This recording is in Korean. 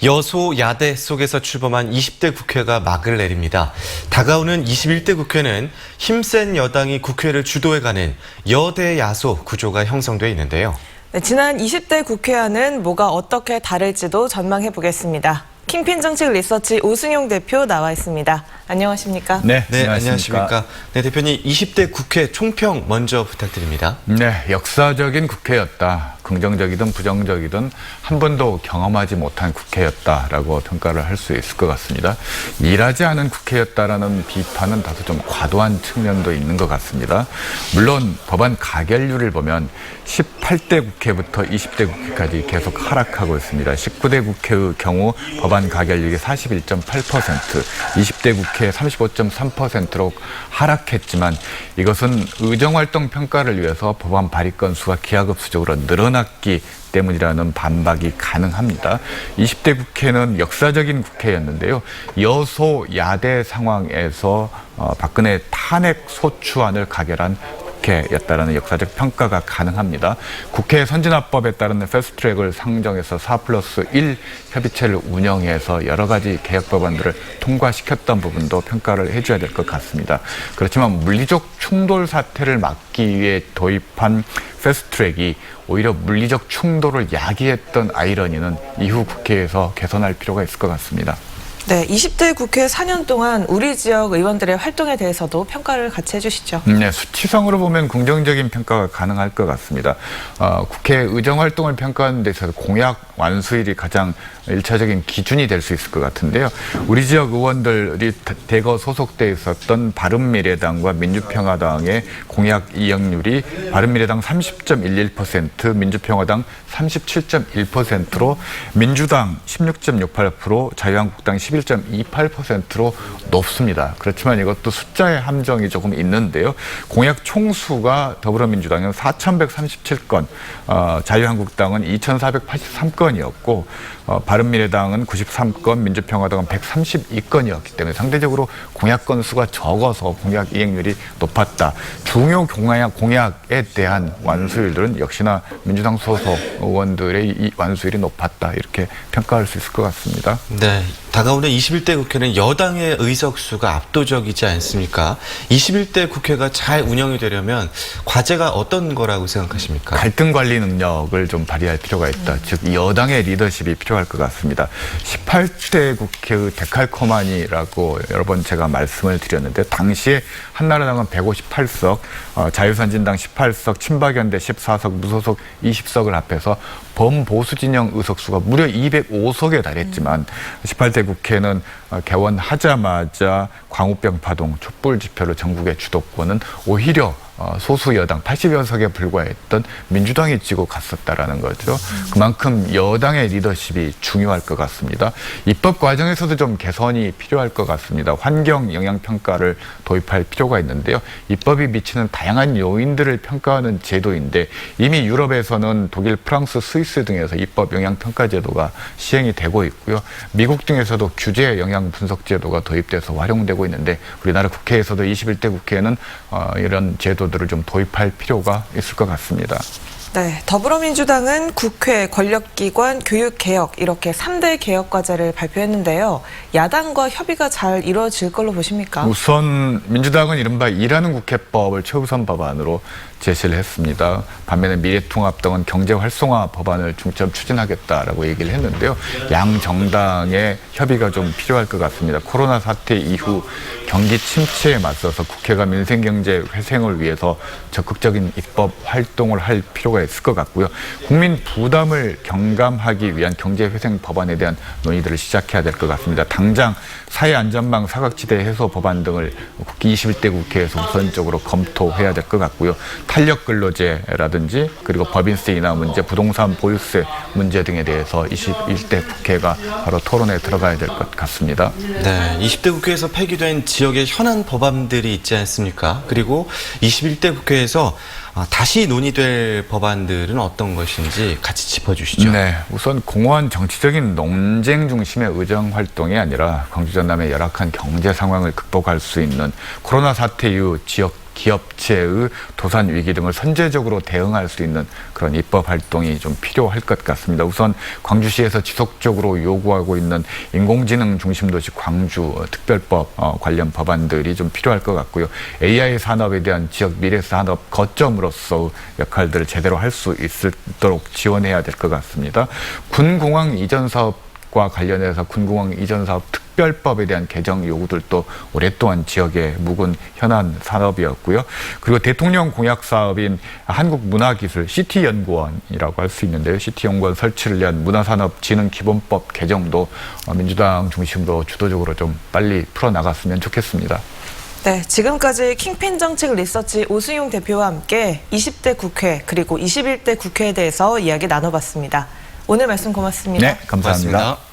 여소야대 속에서 출범한 20대 국회가 막을 내립니다. 다가오는 21대 국회는 힘센 여당이 국회를 주도해가는 여대야소 구조가 형성돼 있는데요. 네, 지난 20대 국회와는 뭐가 어떻게 다를지도 전망해보겠습니다. 킹핀 정책 리서치 오승용 대표 나와 있습니다. 안녕하십니까? 네, 안녕하십니까? 네, 대표님 20대 국회 총평 먼저 부탁드립니다. 네, 역사적인 국회였다. 긍정적이든 부정적이든 한 번도 경험하지 못한 국회였다라고 평가를 할 수 있을 것 같습니다. 일하지 않은 국회였다라는 비판은 다소 좀 과도한 측면도 있는 것 같습니다. 물론 법안 가결률을 보면 18대 국회부터 20대 국회까지 계속 하락하고 있습니다. 19대 국회의 경우 법안 가결률이 41.8%, 20대 국회 35.3%로 하락했지만 이것은 의정활동 평가를 위해서 법안 발의 건수가 기하급수적으로 늘어났기 때문이라는 반박이 가능합니다. 20대 국회는 역사적인 국회였는데요. 여소야대 상황에서 박근혜 탄핵 소추안을 가결한 국회였다라는 역사적 평가가 가능합니다. 국회 선진화법에 따른 패스트트랙을 상정해서 4+1 협의체를 운영해서 여러 가지 개혁 법안들을 통과시켰던 부분도 평가를 해줘야 될 것 같습니다. 그렇지만 물리적 충돌 사태를 막기 위해 도입한 패스트트랙이 오히려 물리적 충돌을 야기했던 아이러니는 이후 국회에서 개선할 필요가 있을 것 같습니다. 네, 20대 국회 4년 동안 우리 지역 의원들의 활동에 대해서도 평가를 같이 해주시죠. 네, 수치상으로 보면 긍정적인 평가가 가능할 것 같습니다. 국회 의정활동을 평가하는 데 있어서 공약 완수율이 가장 일차적인 기준이 될 수 있을 것 같은데요. 우리 지역 의원들이 대거 소속돼 있었던 바른미래당과 민주평화당의 공약 이행률이 바른미래당 30.11%, 민주평화당 37.1%로 민주당 16.68%, 자유한국당 11.28%로 높습니다. 그렇지만 이것도 숫자의 함정이 조금 있는데요. 공약 총수가 더불어민주당은 4,137건, 자유한국당은 2,483건이었고 바른미래당은 93건, 민주평화당은 132건이었기 때문에 상대적으로 공약 건수가 적어서 공약 이행률이 높았다. 중요 공약에 대한 완수율들은 역시나 민주당 소속 의원들의 이 완수율이 높았다. 이렇게 평가할 수 있을 것 같습니다. 네, 다가오는 21대 국회는 여당의 의석수가 압도적이지 않습니까? 21대 국회가 잘 운영이 되려면 과제가 어떤 거라고 생각하십니까? 갈등 관리 능력을 좀 발휘할 필요가 있다. 즉 여당의 리더십이 필요할 것 같습니다. 18대 국회의 데칼코마니라고 여러 번 제가 말씀을 드렸는데 당시에 한나라당은 158석, 자유선진당 18석, 친박연대 14석, 무소속 20석을 합해서 범보수 진영 의석수가 무려 205석에 달했지만 18대 국회는 개원하자마자 광우병 파동, 촛불 집회로 전국의 주도권은 오히려 소수 여당 80여 석에 불과했던 민주당이 쥐고 갔었다라는 거죠. 그만큼 여당의 리더십이 중요할 것 같습니다. 입법 과정에서도 좀 개선이 필요할 것 같습니다. 환경 영향 평가를 도입할 필요가 있는데요. 입법이 미치는 다양한 요인들을 평가하는 제도인데 이미 유럽에서는 독일, 프랑스, 스위스 등에서 입법 영향 평가 제도가 시행이 되고 있고요. 미국 등에서도 규제 영향 분석 제도가 도입돼서 활용되고 있는데 우리나라 국회에서도 21대 국회는 이런 제도들을 좀 도입할 필요가 있을 것 같습니다. 네, 더불어민주당은 국회, 권력기관, 교육개혁 이렇게 3대 개혁 과제를 발표했는데요. 야당과 협의가 잘 이루어질 걸로 보십니까? 우선 민주당은 이른바 일하는 국회법을 최우선 법안으로 제시를 했습니다. 반면에 미래통합당은 경제활성화 법안을 중점 추진하겠다라고 얘기를 했는데요. 양 정당의 협의가 좀 필요할 것 같습니다. 코로나 사태 이후 경기 침체에 맞서서 국회가 민생경제 회생을 위해서 적극적인 입법 활동을 할 필요가 있을 것 같고요. 국민 부담을 경감하기 위한 경제회생 법안에 대한 논의들을 시작해야 될 것 같습니다. 당장 사회안전망 사각지대 해소 법안 등을 21대 국회에서 우선적으로 검토해야 될 것 같고요. 탄력근로제라든지 그리고 법인세 인하 문제, 부동산 보유세 문제 등에 대해서 21대 국회가 바로 토론에 들어가야 될 것 같습니다. 네, 20대 국회에서 폐기된 지역의 현안 법안들이 있지 않습니까? 그리고 21대 국회에서 다시 논의될 법안들은 어떤 것인지 같이 짚어주시죠. 네, 우선 공허한 정치적인 논쟁 중심의 의정 활동이 아니라 광주 전남의 열악한 경제 상황을 극복할 수 있는 코로나 사태 이후 지역 기업체의 도산 위기 등을 선제적으로 대응할 수 있는 그런 입법 활동이 좀 필요할 것 같습니다. 우선 광주시에서 지속적으로 요구하고 있는 인공지능 중심 도시 광주 특별법 관련 법안들이 좀 필요할 것 같고요. AI 산업에 대한 지역 미래 산업 거점으로서 역할들을 제대로 할 수 있도록 지원해야 될 것 같습니다. 군공항 이전 사업과 관련해서 군공항 이전 사업 특별법에 대한 개정 요구들도 오랫동안 지역에 묵은 현안 산업이었고요. 그리고 대통령 공약 사업인 한국문화기술 CT연구원이라고 할 수 있는데요. CT연구원 설치를 위한 문화산업진흥기본법 개정도 민주당 중심으로 주도적으로 좀 빨리 풀어나갔으면 좋겠습니다. 네, 지금까지 킹핀 정책 리서치 오수용 대표와 함께 20대 국회 그리고 21대 국회에 대해서 이야기 나눠봤습니다. 오늘 말씀 고맙습니다. 네, 감사합니다. 고맙습니다.